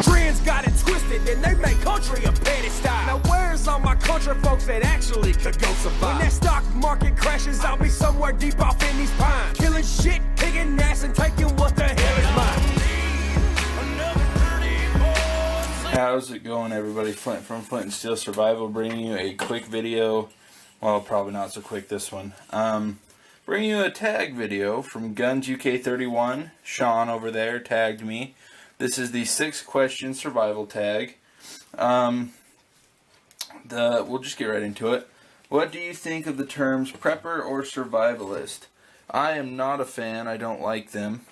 Trends got it twisted, and they make country a petty style. Now where's all my country folks that actually could go survive? When that stock market crashes, I'll be somewhere deep off in these pines, killing shit, kicking ass, and taking what the hell is mine. How's it going, everybody? Flint from Flint and Steel Survival, bringing you a quick video. Well, probably not so quick this one. Bringing you a tag video from Guns UK 31. Sean over there tagged me. This is the 6-question survival tag. We'll just get right into it. What do you think of the terms prepper or survivalist? I am not a fan. I don't like them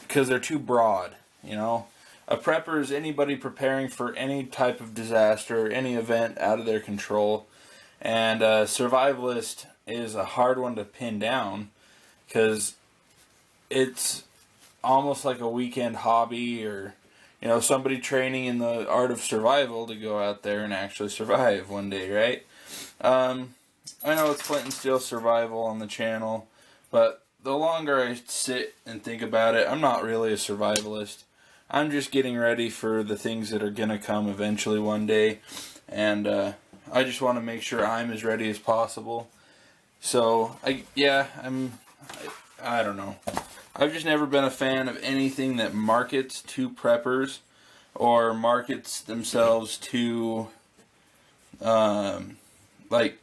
because they're too broad, you know. A prepper is anybody preparing for any type of disaster or any event out of their control. And a survivalist is a hard one to pin down because it's almost like a weekend hobby, or, you know, somebody training in the art of survival to go out there and actually survive one day, right? I know it's Flint and Steel Survival on the channel, but the longer I sit and think about it, I'm not really a survivalist. I'm just getting ready for the things that are going to come eventually one day, and I just want to make sure I'm as ready as possible. So, I don't know. I've just never been a fan of anything that markets to preppers or markets themselves to, like,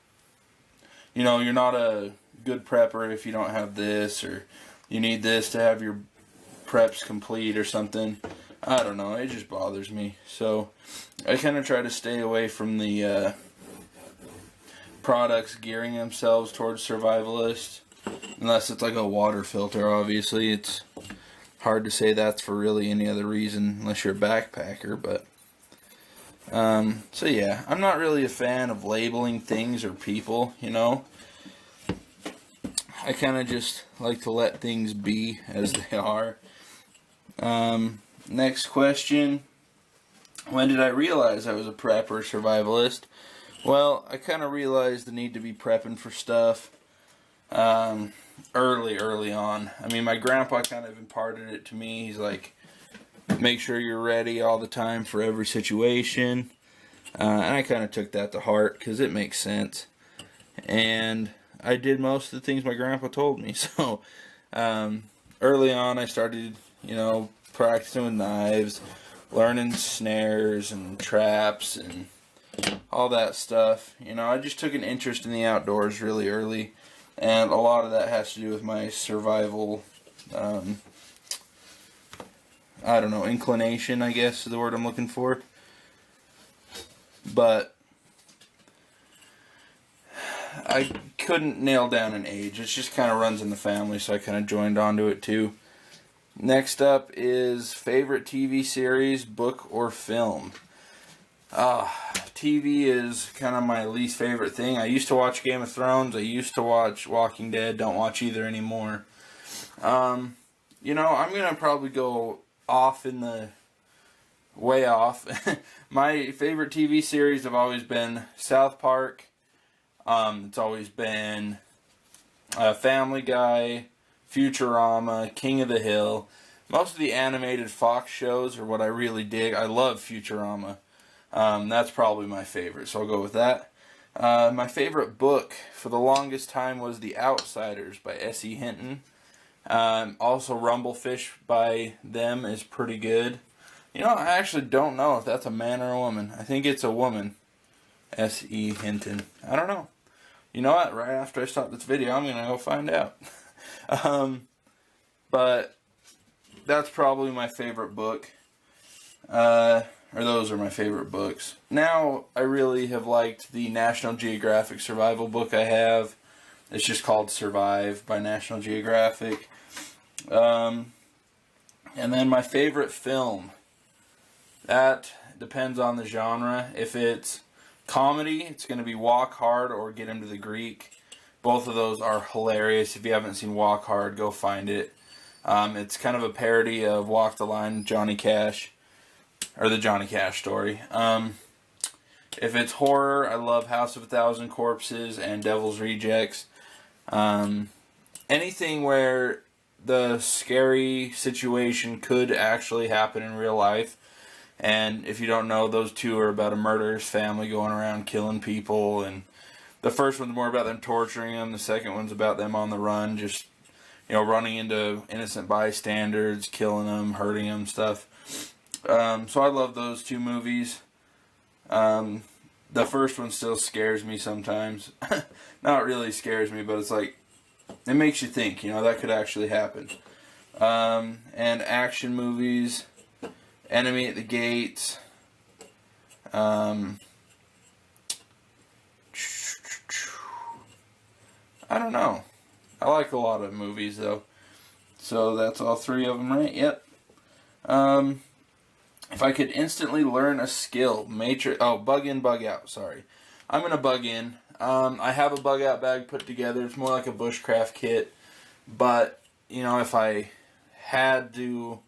you know, you're not a good prepper if you don't have this, or you need this to have your preps complete or something. I don't know, it just bothers me. So I kind of try to stay away from the products gearing themselves towards survivalists, unless it's like a water filter. Obviously it's hard to say that's for really any other reason unless you're a backpacker. But so yeah, I'm not really a fan of labeling things or people, you know. I kind of just like to let things be as they are. Next question. When did I realize I was a prepper survivalist? Well, I kind of realized the need to be prepping for stuff early on. I mean, my grandpa kind of imparted it to me. He's like, make sure you're ready all the time for every situation. And I kind of took that to heart because it makes sense. And I did most of the things my grandpa told me. So early on I started, you know, practicing with knives, learning snares and traps and all that stuff. You know, I just took an interest in the outdoors really early, and a lot of that has to do with my survival, I don't know, inclination, I guess is the word I'm looking for. But I couldn't nail down an age. It just kind of runs in the family, so I kind of joined onto it too. Next up is favorite TV series, book, or film. TV is kind of my least favorite thing. I used to watch Game of Thrones. I used to watch Walking Dead. Don't watch either anymore. You know, I'm going to probably go off in the... way off. My favorite TV series have always been South Park. It's always been Family Guy, Futurama, King of the Hill. Most of the animated Fox shows are what I really dig. I love Futurama. That's probably my favorite, so I'll go with that. My favorite book for the longest time was The Outsiders by S.E. Hinton. Also Rumblefish by them is pretty good. You know, I actually don't know if that's a man or a woman. I think it's a woman. S.E. Hinton. I don't know. You know what? Right after I stop this video, I'm going to go find out. But that's probably my favorite book. Or those are my favorite books. Now, I really have liked the National Geographic survival book I have. It's just called Survive by National Geographic. And then my favorite film. That depends on the genre. If it's comedy, it's going to be Walk Hard or Get Him to the Greek. Both of those are hilarious. If you haven't seen Walk Hard, go find it. It's kind of a parody of Walk the Line, Johnny Cash, or the Johnny Cash story. If it's horror, I love House of a Thousand Corpses and Devil's Rejects. Anything where the scary situation could actually happen in real life. And if you don't know, those two are about a murderous family going around killing people. And the first one's more about them torturing them. The second one's about them on the run, just, running into innocent bystanders, killing them, hurting them, stuff. So I love those two movies. The first one still scares me sometimes. Not really scares me, but it's like, it makes you think, that could actually happen. And action movies, Enemy at the Gates. I don't know. I like a lot of movies, though. So that's all three of them, right? Yep. If I could instantly learn a skill, bug in, bug out, sorry. I'm going to bug in. I have a bug out bag put together. It's more like a bushcraft kit. But, if I had to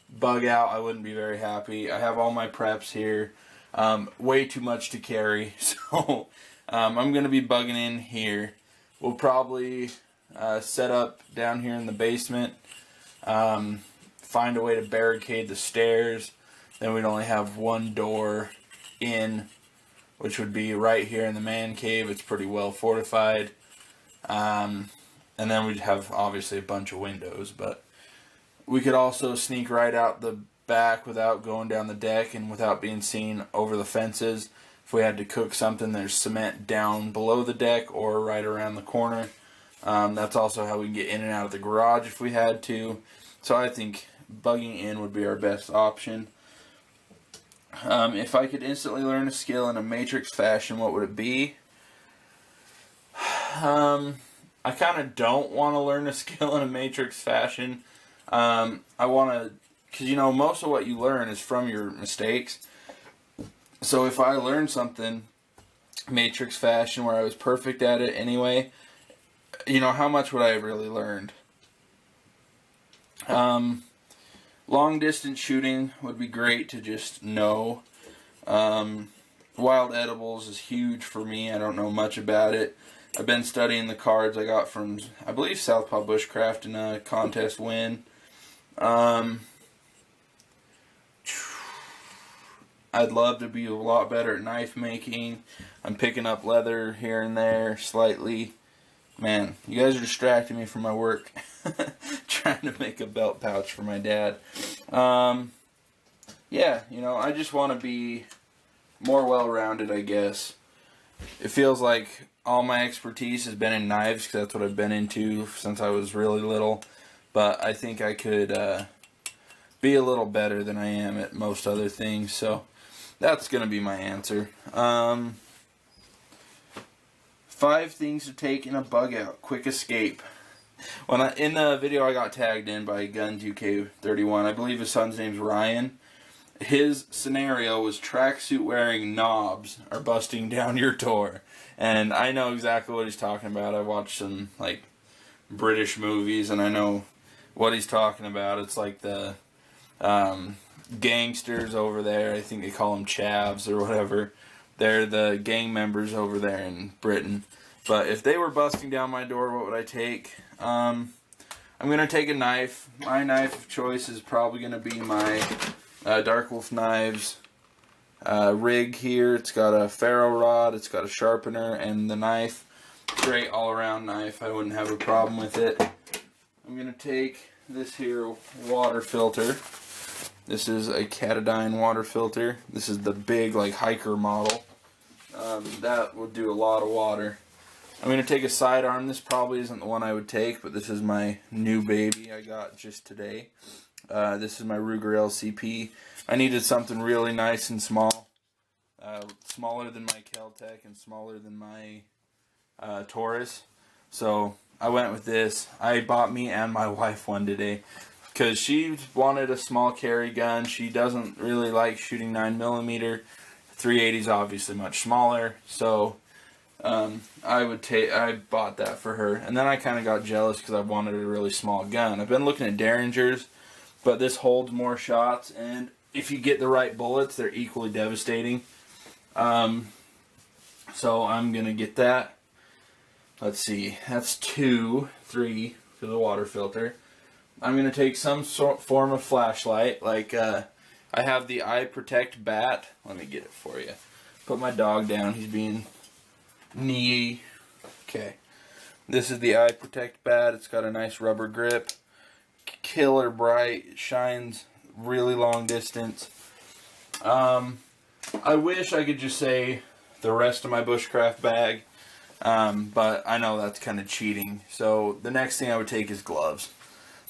bug out, I wouldn't be very happy. I have all my preps here. Way too much to carry. So, I'm going to be bugging in here. We'll probably set up down here in the basement. Find a way to barricade the stairs. Then we'd only have one door in, which would be right here in the man cave. It's pretty well fortified. And then we'd have, obviously, a bunch of windows. But we could also sneak right out the back without going down the deck and without being seen over the fences. If we had to cook something, there's cement down below the deck or right around the corner. That's also how we can get in and out of the garage if we had to. So I think bugging in would be our best option. If I could instantly learn a skill in a Matrix fashion, what would it be? I kind of don't want to learn a skill in a Matrix fashion. I want to, because most of what you learn is from your mistakes. So if I learned something Matrix fashion where I was perfect at it anyway, how much would I have really learned? Long distance shooting would be great to just know. Wild edibles is huge for me. I don't know much about it. I've been studying the cards I got from, I believe, Southpaw Bushcraft in a contest win. I'd love to be a lot better at knife making. I'm picking up leather here and there slightly. Man, you guys are distracting me from my work. Trying to make a belt pouch for my dad. Yeah, I just want to be more well-rounded, I guess. It feels like all my expertise has been in knives, because that's what I've been into since I was really little. But I think I could be a little better than I am at most other things. So that's going to be my answer. 5 things to take in a bug out. Quick escape. In the video I got tagged in by Guns UK31, I believe his son's name's Ryan. His scenario was tracksuit wearing knobs are busting down your door. And I know exactly what he's talking about. I watched some British movies and I know what he's talking about. It's like the gangsters over there. I think they call them chavs or whatever. They're the gang members over there in Britain. But if they were busting down my door, what would I take? I'm going to take a knife. My knife of choice is probably going to be my Dark Wolf Knives rig here. It's got a ferro rod, it's got a sharpener, and the knife. Great all-around knife. I wouldn't have a problem with it. I'm going to take this here water filter. This is a Catadine water filter. This is the big hiker model. That would do a lot of water. I'm going to take a sidearm. This probably isn't the one I would take, but this is my new baby I got just today. This is my Ruger LCP. I needed something really nice and small. Smaller than my Kel-Tec and smaller than my Taurus. So I went with this. I bought me and my wife one today because she wanted a small carry gun. She doesn't really like shooting 9mm. 380 is obviously much smaller, so I bought that for her. And then I kind of got jealous because I wanted a really small gun. I've been looking at Derringers, but this holds more shots, and if you get the right bullets, they're equally devastating. So I'm gonna get that. Let's see, that's 2, 3 for the water filter. I'm going to take some form of flashlight. Like, I have the Eye Protect bat. Let me get it for you. Put my dog down. He's being needy. Okay. This is the Eye Protect bat. It's got a nice rubber grip. Killer bright. It shines really long distance. I wish I could just say the rest of my bushcraft bag, but I know that's kind of cheating. So the next thing I would take is gloves.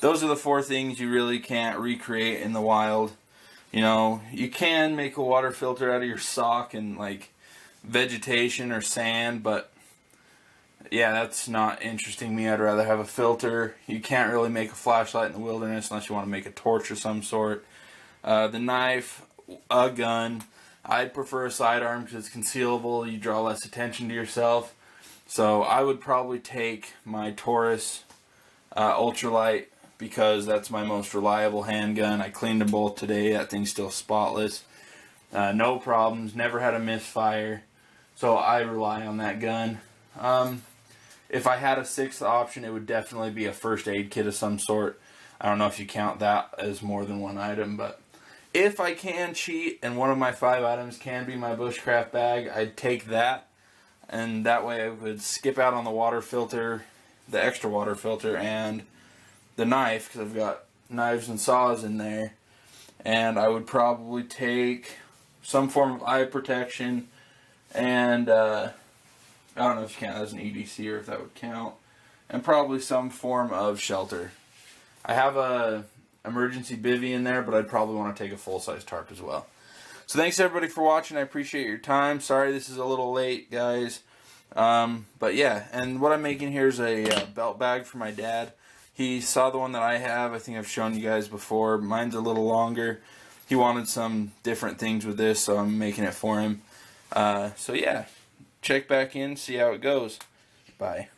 Those are the 4 things you really can't recreate in the wild. You know, you can make a water filter out of your sock and like vegetation or sand, but yeah, that's not interesting to me. I'd rather have a filter. You can't really make a flashlight in the wilderness unless you want to make a torch of some sort. The knife, a gun. I'd prefer a sidearm because it's concealable. You draw less attention to yourself. So I would probably take my Taurus ultralight because that's my most reliable handgun. I cleaned them both today. That thing's still spotless. No problems. Never had a misfire. So I rely on that gun. If I had a 6th option, it would definitely be a first aid kit of some sort. I don't know if you count that as more than one item, but if I can cheat and one of my 5 items can be my bushcraft bag, I'd take that. And that way I would skip out on the water filter, the extra water filter, and the knife, because I've got knives and saws in there. And I would probably take some form of eye protection, and I don't know if you count that as an EDC or if that would count, and probably some form of shelter. I have a emergency bivvy in there, but I'd probably want to take a full-size tarp as well. So thanks everybody for watching. I appreciate your time. Sorry this is a little late, guys. But yeah, and what I'm making here is a belt bag for my dad. He saw the one that I have. I think I've shown you guys before. Mine's a little longer. He wanted some different things with this, so I'm making it for him. So yeah, check back in, see how it goes. Bye.